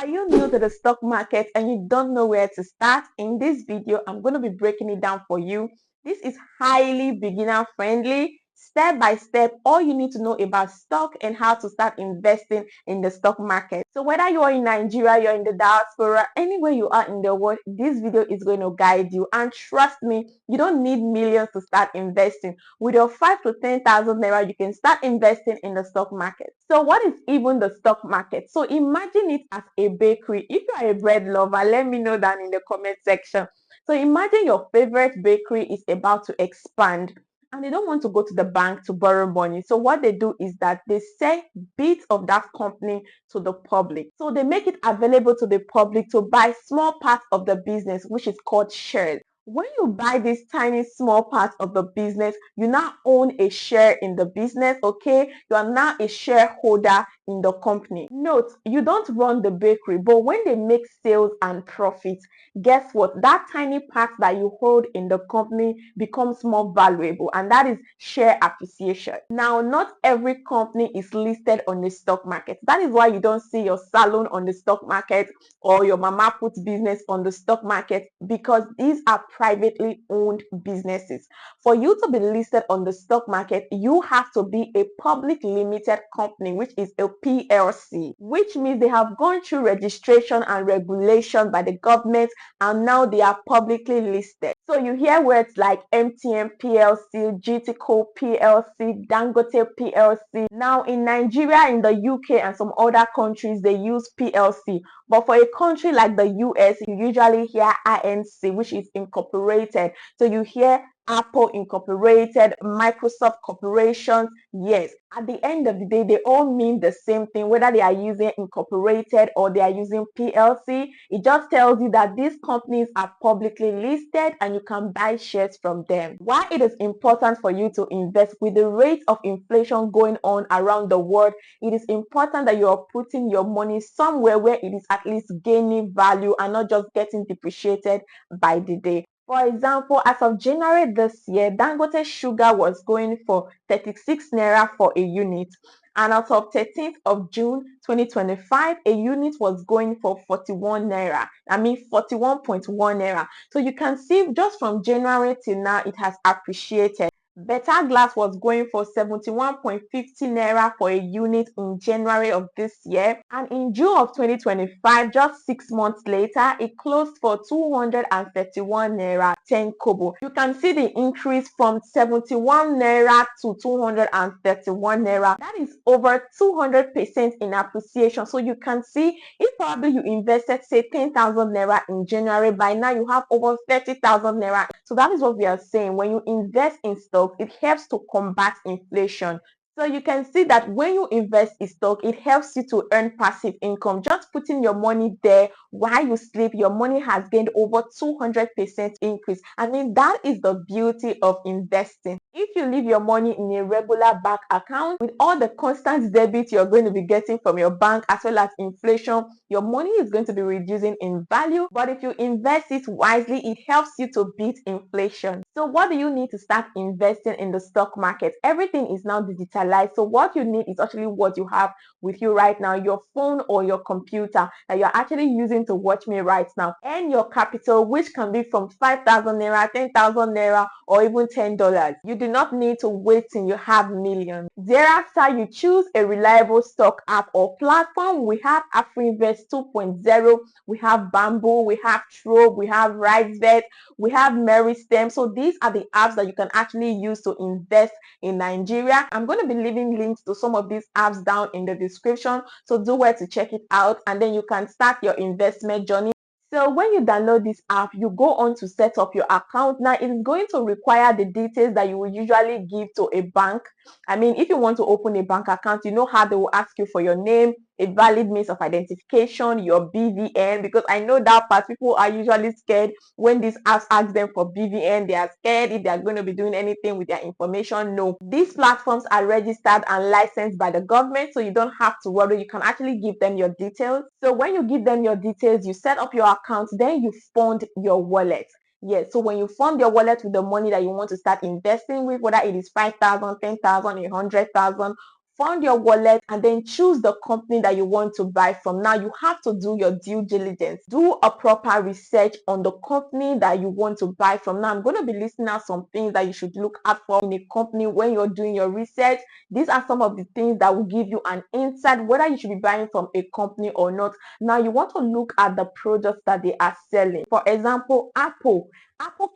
Are you new to the stock market and you don't know where to start? In this video, I'm going to be breaking it down for you. This is highly beginner friendly. Step by step, all you need to know about stock and how to start investing in the stock market. So whether you are in Nigeria, you're in the diaspora, anywhere you are in the world, this video is going to guide you. And trust me, you don't need millions to start investing. With your 5 to 10,000 naira, you can start investing in the stock market. So what is even the stock market? So imagine it as a bakery. If you are a bread lover, let me know down in the comment section. So imagine your favorite bakery is about to expand and they don't want to go to the bank to borrow money. So what they do is that they sell bits of that company to the public. So they make it available to the public to buy small parts of the business, which is called shares. When you buy this tiny small part of the business, you now own a share in the business, okay? You are now a shareholder in the company. Note, you don't run the bakery, but when they make sales and profits, guess what? That tiny part that you hold in the company becomes more valuable, and that is share appreciation. Now, not every company is listed on the stock market. That is why you don't see your salon on the stock market or your mama puts business on the stock market, because these are privately owned businesses. For you to be listed on the stock market, you have to be a public limited company, which is a PLC, which means they have gone through registration and regulation by the government, and now they are publicly listed. So you hear words like MTN PLC, GTCO PLC, Dangote PLC. Now in Nigeria, in the UK and some other countries, they use PLC. But for a country like the US, you usually hear INC, which is incorporated. So you hear Apple Incorporated, Microsoft Corporations. Yes, at the end of the day, they all mean the same thing, whether they are using incorporated or they are using PLC. It just tells you that these companies are publicly listed and you can buy shares from them. Why it is important for you to invest with the rate of inflation going on around the world, it is important that you are putting your money somewhere where it is at least gaining value and not just getting depreciated by the day. For example, as of January this year, Dangote sugar was going for 36 naira for a unit. And as of 13th of June 2025, a unit was going for 41 naira. I mean 41.1 naira. So you can see just from January till now, it has appreciated. Better glass was going for 71.50 naira for a unit in January of this year, and in June of 2025, just 6 months later, it closed for 231 naira 10 kobo. You can see the increase from 71 naira to 231 naira. That is over 200% in appreciation. So you can see if probably you invested say 10,000 naira in January, by now you have over 30,000 naira. So that is what we are saying. When you invest in stocks, it helps to combat inflation. So you can see that when you invest in stock, it helps you to earn passive income. Just putting your money there while you sleep, your money has gained over 200% increase. I mean, that is the beauty of investing. If you leave your money in a regular bank account, with all the constant debit you're going to be getting from your bank as well as inflation, your money is going to be reducing in value. But if you invest it wisely, it helps you to beat inflation. So what do you need to start investing in the stock market? Everything is now digitalized. So what you need is actually what you have with you right now, your phone or your computer that you're actually using to watch me right now. And your capital, which can be from 5,000 naira, 10,000 naira, or even $10. You do not need to wait till you have millions. Thereafter, you choose a reliable stock app or platform. We have AfriInvest 2.0, we have Bamboo, we have Trove, we have RiseBet, we have Meristem. So these are the apps that you can actually use to invest in Nigeria. I'm going to be leaving links to some of these apps down in the description, so do well to check it out, and then you can start your investment journey. So when you download this app, you go on to set up your account. Now it is going to require the details that you will usually give to a bank. I mean, if you want to open a bank account, you know how they will ask you for your name, a valid means of identification, your BVN, because I know that part people are usually scared when these apps ask them for BVN. They are scared if they are going to be doing anything with their information. No, these platforms are registered and licensed by the government, so you don't have to worry. You can actually give them your details. So when you give them your details, you set up your account, then you fund your wallet. Yes, so when you fund your wallet with the money that you want to start investing with, whether it is 5,000, 10,000, 100,000, found your wallet, and then choose the company that you want to buy from. Now you have to do your due diligence, do a proper research on the company that you want to buy from. Now I'm going to be listing out some things that you should look out for in a company when you're doing your research. These are some of the things that will give you an insight whether you should be buying from a company or not. Now you want to look at the products that they are selling. For example, Apple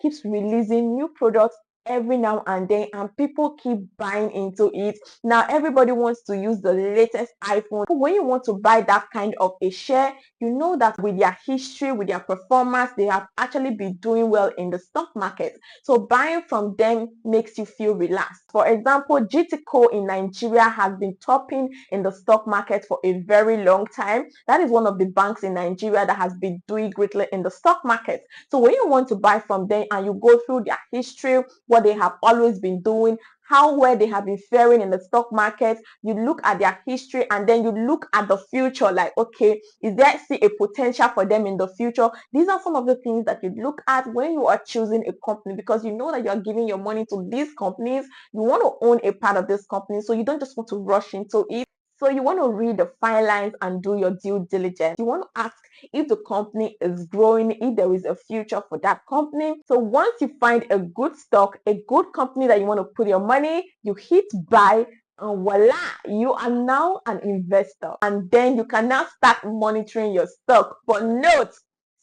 keeps releasing new products every now and then, and people keep buying into it. Now everybody wants to use the latest iPhone. When you want to buy that kind of a share, you know that with their history, with their performance, they have actually been doing well in the stock market. So buying from them makes you feel relaxed. For example, GTCO in Nigeria has been topping in the stock market for a very long time. That is one of the banks in Nigeria that has been doing greatly in the stock market. So when you want to buy from them and you go through their history, what they have always been doing, how well they have been faring in the stock market, you look at their history, and then you look at the future, like, okay, is there still a potential for them in the future? These are some of the things that you look at when you are choosing a company, because you know that you are giving your money to these companies. You want to own a part of this company, so you don't just want to rush into it. So you want to read the fine lines and do your due diligence. You want to ask if the company is growing, if there is a future for that company. So once you find a good stock, a good company that you want to put your money, you hit buy, and voila, you are now an investor. And then you can now start monitoring your stock. But note,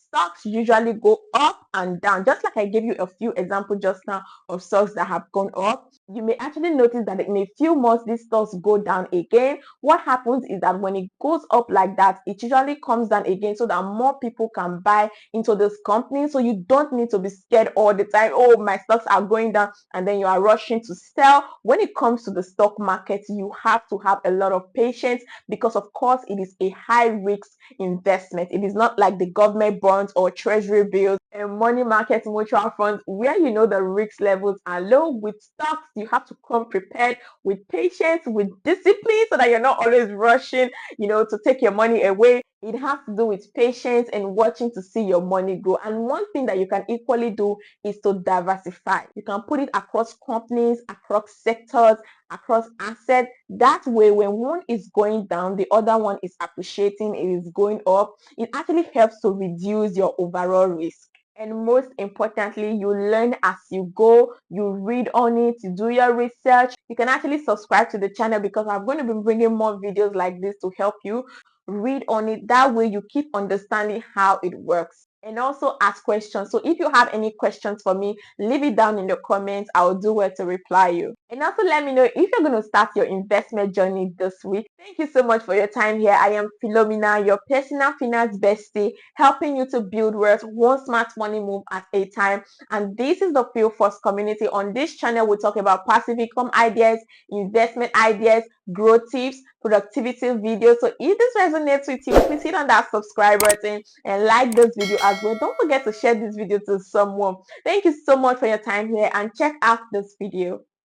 stocks usually go up and down. Just like I gave you a few examples just now of stocks that have gone up, you may actually notice that in a few months these stocks go down again. What happens is that when it goes up like that, it usually comes down again so that more people can buy into this company. So you don't need to be scared all the time, oh, my stocks are going down, and then you are rushing to sell. When it comes to the stock market, you have to have a lot of patience, because of course it is a high risk investment. It is not like the government bonds or treasury bills and money market mutual funds where you know the risk levels are low. With stocks, you have to come prepared with patience, with discipline, so that you're not always rushing, to take your money away. It has to do with patience and watching to see your money grow. And one thing that you can equally do is to diversify. You can put it across companies, across sectors, across assets. That way, when one is going down, the other one is appreciating, it is going up. It actually helps to reduce your overall risk. And most importantly, you learn as you go, you read on it, you do your research. You can actually subscribe to the channel, because I'm going to be bringing more videos like this to help you read on it. That way you keep understanding how it works. And also ask questions. So if you have any questions for me, leave it down in the comments. I'll do well to reply you. And also let me know if you're going to start your investment journey this week. Thank you so much for your time here. I am Philomena, your personal finance bestie, helping you to build wealth one smart money move at a time. And this is the Feel First community. On this channel, we talk about passive income ideas, investment ideas, growth tips, productivity videos. So if this resonates with you, please hit on that subscribe button and like this video as well. Don't forget to share this video to someone. Thank you so much for your time here, and check out this video.